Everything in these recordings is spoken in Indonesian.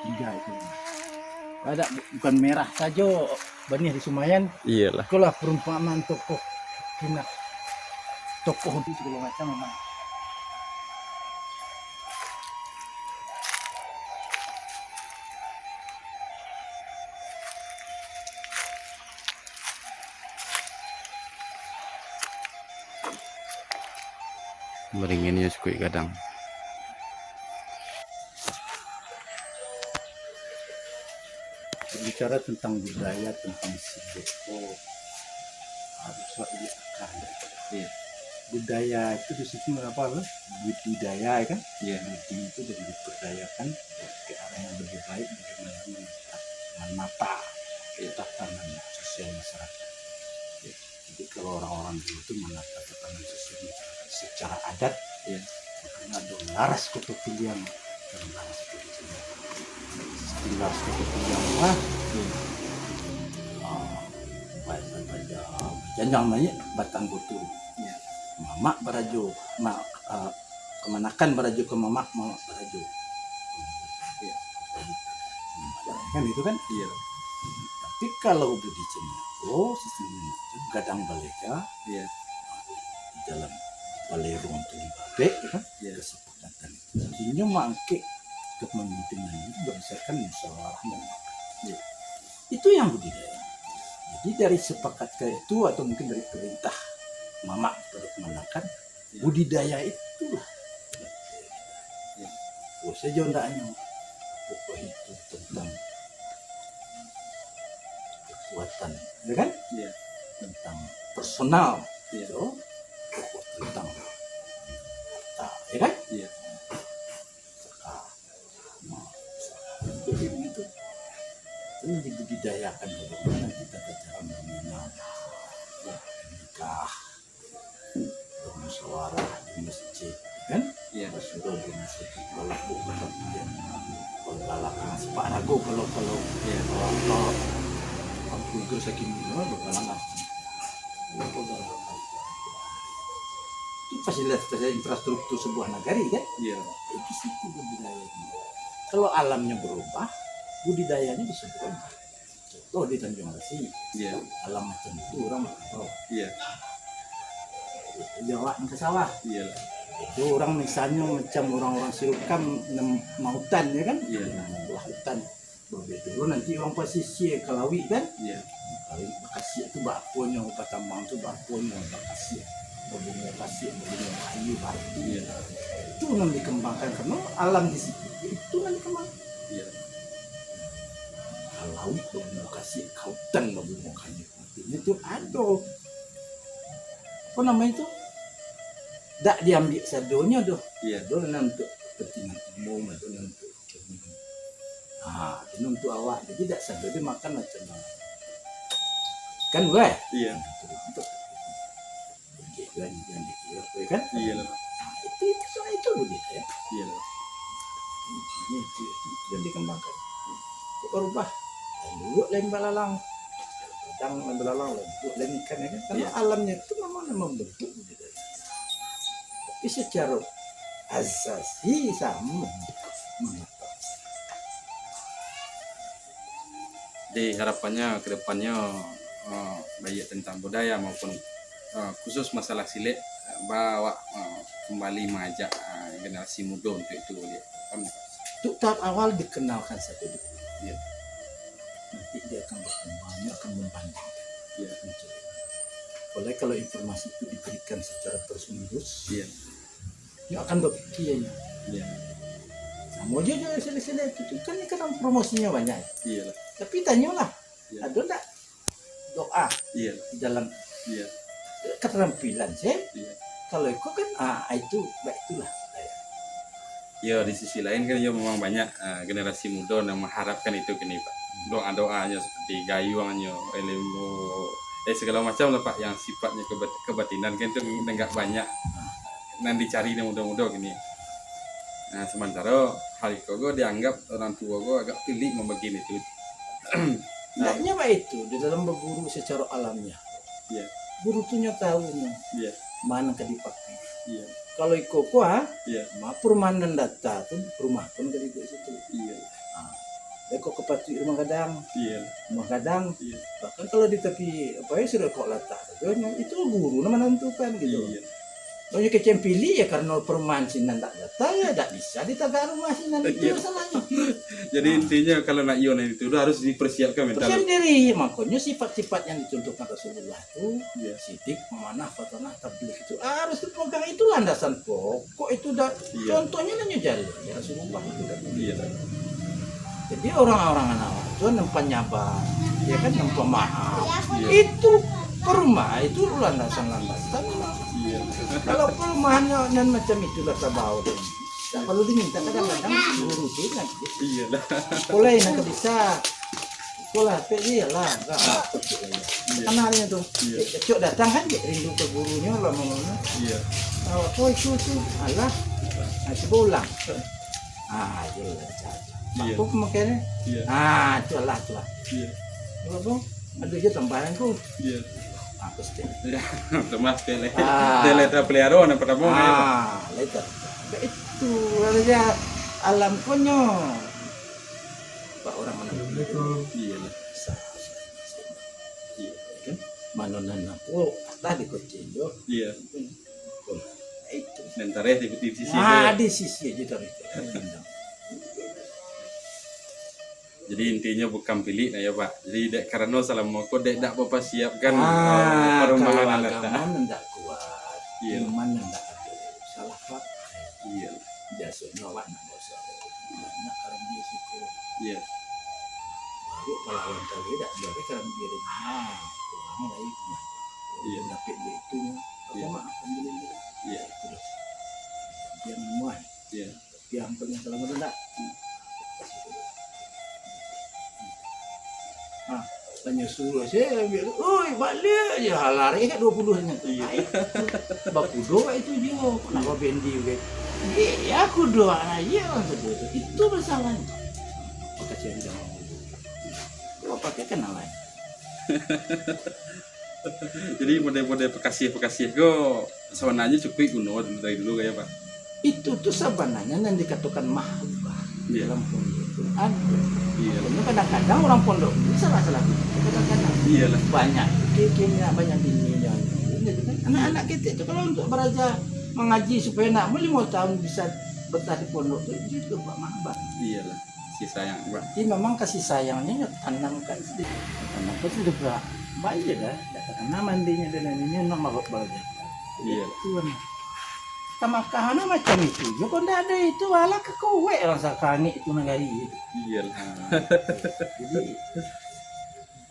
3 itu. Ada bukan merah saja benih di Sumayan. Iyalah. Itulah perumpamaan tokoh kina tokoh itu segala macam memang. Beringinnya sekui kadang. Berbicara tentang budaya, tentang Sideko, haruslah ini akar. Iya. Budaya itu di situ apa loh? Budidaya kan? Iya. Budi itu dari diberdayakan ke arah yang lebih baik bagaimana menata tatanan sosial masyarakat. Ya. Jadi kalau orang-orang dulu itu menata tatanan sosial masyarakat secara adat, ya, karena ada laras kotopiliang dan laras kotopiliang. Laras kotopiliang mah, janjang banyak batang gotu. Ya. Mamak barajo, kemanakan barajo ke mamak barajo. Ya. Kan itu kan? Iya. Tapi kalau budi cenako, sistem itu gadang baleka, Iya. di dalam balai ruang tuli babek, kan? Iya. Kesepakatan itu. Jadinya mangke kepemimpinan itu berdasarkan musyawarah mufakat. Iya. Itu yang budidaya. Jadi dari sepakat kayak itu atau mungkin dari perintah mamak pada kemanakan, ya, budidaya itulah. Ya. Oh, saya jondanya pokok itu tentang kekuatan, ya kan? Iya. Tentang personal, Iya. itu pokok tentang harta, ya kan? Iya. Jadi begitu. Ini dibudidayakan bagaimana kita cara membina nikah, bermusyawarah di masjid, kan? Iya. Sudah di masjid kalau bukan kemudian bergalakan sepak ragu kalau Iya. kalau aku itu saking dulu bergalangan. Itu fasilitas infrastruktur sebuah negara kan? Iya. Itu situ budidayanya. Kalau alamnya berubah, budidayanya bisa berubah. Contoh di Tanjung Lesung, Iya. alam macam itu orang tahu. Iya. Jawa ke sawah. Iya. Itu orang misalnya macam orang-orang Sirukam mau hutan ya kan? Iya. Membuah hutan. Begitu nanti orang pesisir Kalawi kan? Iya. Kalawi Bekasi itu bakonya, Patambang itu bakonya Bekasi. Berbunga kasih, berbunga kayu, batu. Iya. Itu yang dikembangkan karena alam di situ. Itu yang dikembangkan. Iya. Kalau berbunga kasih, kautan berbunga kayu. Artinya itu ada. Apa namanya itu? Tak diambil sadonya doh. Iya. Itu untuk kepentingan umum, itu untuk ini untuk awak. Jadi tak sado dia makan macam mana? Kan gue? Iya. Untuk yang dikira kan? Iya. Itu soal itu begitu ya. Iya. Itu yang dikembangkan. Kok berubah? Dulu lain balalang, kadang lain balalang, dulu lain ikan ya kan? Karena Iya. alamnya itu memang membentuk budidaya. Tapi secara asasi sama. Jadi harapannya ke depannya baik tentang budaya maupun khusus masalah silet bawa kembali mengajak generasi muda untuk itu dia. Untuk tahap awal dikenalkan saja dulu. Iya. Nanti dia akan berkembang, dia akan membandingkan. Iya. Oleh kalau informasi itu diberikan secara terus-menerus, Iya. dia akan berpikirnya. Iya. Nah, mau dia juga silet itu kan ini kan promosinya banyak. Iya. Tapi tanyalah, Iya. ada enggak doa Iya. di dalam Iya. keterampilan sih? Iya. Kalau itu kan itu baik itulah. Ya di sisi lain kan ya memang banyak generasi muda yang mengharapkan itu gini Pak. Doa-doanya seperti gayuannya, ilmu, segala macam lah Pak yang sifatnya kebatinan kan itu enggak banyak. Nanti dicari yang muda-muda gini. Nah sementara hal itu gue dianggap orang tua gue agak pilih membagi itu. Hendaknya baik itu di dalam berburu secara alamiah. Iya. Guru tuh tahu Iya. mana yang dipakai. Iya. Kalau ikut kuah, Iya. perumahan data tuh rumah pun dari situ. Iya. kok kepati rumah kadang. Iya. Rumah kadang. Iya. Bahkan kalau di tepi apa ya sudah kok letak saja, itu guru menentukan gitu. Iya. Banyak kecempili ya karena perumahan sinan tak datang ya tak bisa ditagar rumah sinan itu Iya. masalahnya. Jadi intinya kalau nak ion itu harus dipersiapkan mental. Persiap diri, makanya sifat-sifat yang dicontohkan Rasulullah itu Iya. sidik, memanah, fatanah, tabligh itu harus dipegang, itu landasan pokok itu dah. Iya. Contohnya nanya jari ya Rasulullah itu dah. Iya. Jadi orang-orang anak itu nempan nyabar, ya kan nempan maaf. Iya. Itu perumah itu landasan-landasan. Iya. Kalau perumahannya dan macam itulah tabau deh. Tak perlu diminta kadang-kadang urusin lagi. Iya lah. Sekolah nak bisa. Sekolah pe iyalah enggak apa kenalnya tuh. Iya. Cok datang kan dia rindu ke gurunya lah mau. Iya. Oh itu alah. Masih pulang. Ah, jelas. Iya. Aku makanya. Iya. Ah, itu lah. Iya. Apa? Ada je tambahanku. Iya. Aku stay. Temas tele. Ah. Tele pelihara na pertama. Ah, itu. Itu aja alam konyol. Pak orang mana Iya lah. iya kan manonan aku tadi kecil Iya. itu Nentare di sisi. di sisi aja tadi. Jadi intinya bukan pilih nah ya Pak. Jadi dek karena salah mau kok dek dak bapak siapkan Kalau perumahan anak. agama tidak kuat, Iya. iman tidak ada, salah pakai. Iya. Biasanya awak nak dosa, nak karena dia situ, Iya. baru pelawan kali tak dari karena dia ada kurang lagi punya. Iya. Dapat duit itu, apa Iya. maaf alhamdulillah. Iya. Itu dah. Yang muai, Iya. yang punya selama rendah. Tanya suruh saya bilang, oi balik je lari kat 20 nya. Iya. Baku doa itu dia, kenapa bendi juga? Ya aku doa aja langsung itu masalahnya. Pakai cendol. Kau pakai kenalan. Jadi model-model pekasih kok sebenarnya cukup kuno dari dulu kayak Pak. Itu tuh sebenarnya yang dikatakan mahal Iya. dalam pondok itu ada. Iya. Karena kadang-kadang orang pondok ini salah-salah. Kadang-kadang Iya lah. banyak kekenya, banyak bininya. Gitu kan. Anak-anak kita itu kalau untuk belajar mengaji supaya nak 5 tahun bisa betah di pondok itu juga Pak Mahbar. Iya lah. Si sayang Pak. Jadi memang kasih sayangnya tanamkan sedikit. Tanamkan sudah berat. Baik dah. Karena mandinya dan ini nak mabuk belajar. Iya. Itu kan. Kamakahan macam itu. Jo kau dah ada itu ala ke kowe rasa kani itu negari itu. Iya lah. Jadi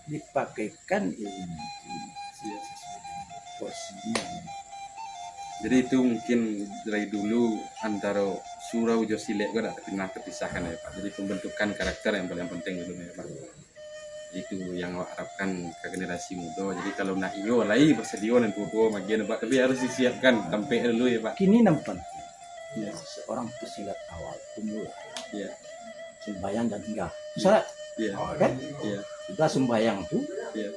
dipakaikan ilmu Iya. posisinya. Jadi itu mungkin dari dulu antara surau jo silek gue tak pernah terpisahkan ya Pak. Jadi pembentukan karakter yang paling penting dulu ya Pak. Itu yang awak harapkan ke generasi muda. Jadi kalau nak iyo lagi bersedia dan tua bagian Pak, tapi harus disiapkan sampai dulu ya Pak. Kini nampak Iya. seorang pesilat awal pemula Iya. sembahyang dan tinggal. Salat Iya. kan? Iya. Sudah sembahyang tuh Iya.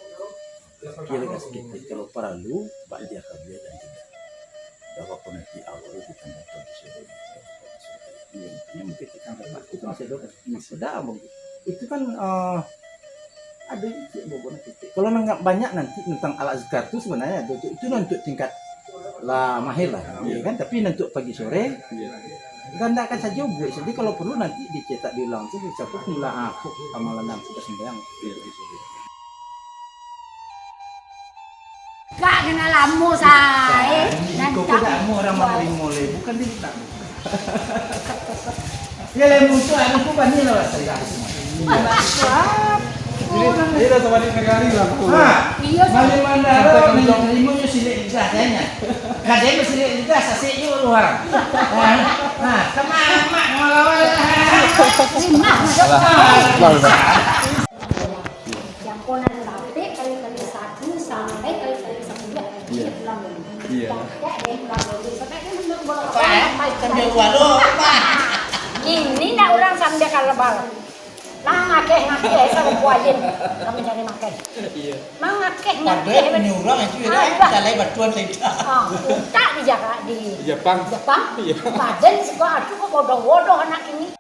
kira sedikit kalau perlu bak dia kabia dan tidak. Bahwa penanti awal itu tanda disuruh. Iya, ini mungkin kita dapat itu masih ada. Sudah itu kan ada itu bobona titik. Kalau nggak banyak nanti tentang al-azkar itu sebenarnya itu untuk tingkat lah mahir lah, ya kan? Tapi untuk pagi sore Iya. kan tidak akan saja buat. Jadi kalau perlu nanti dicetak diulang tuh dicampur mula aku amalan yang sudah sembahyang. Iya. Gak kenal lamu saya. Kau tidak mau orang mulai bukan dia tak. Ya lemu tu aku bani lah saya. Ini dah sama di negara lah. Iya, Mali mandara menterimunya silik lidah tanya. Kadang silik lidah sasik yo luar. Nah, kemana mak ngelawan. Campuran tapi kali-kali 1 sampai kali-kali 10. Iya. Iya. Ini nak orang sambil kalabal. Nang ngakeh sama puajen kami cari makan. Iya. Mang ngakeh Padahal menyurang itu ya, calai batuan lidah. Tak di Jakarta di Jepang. Jepang. Iya. Badan sekolah aku kok bodoh-bodoh anak ini.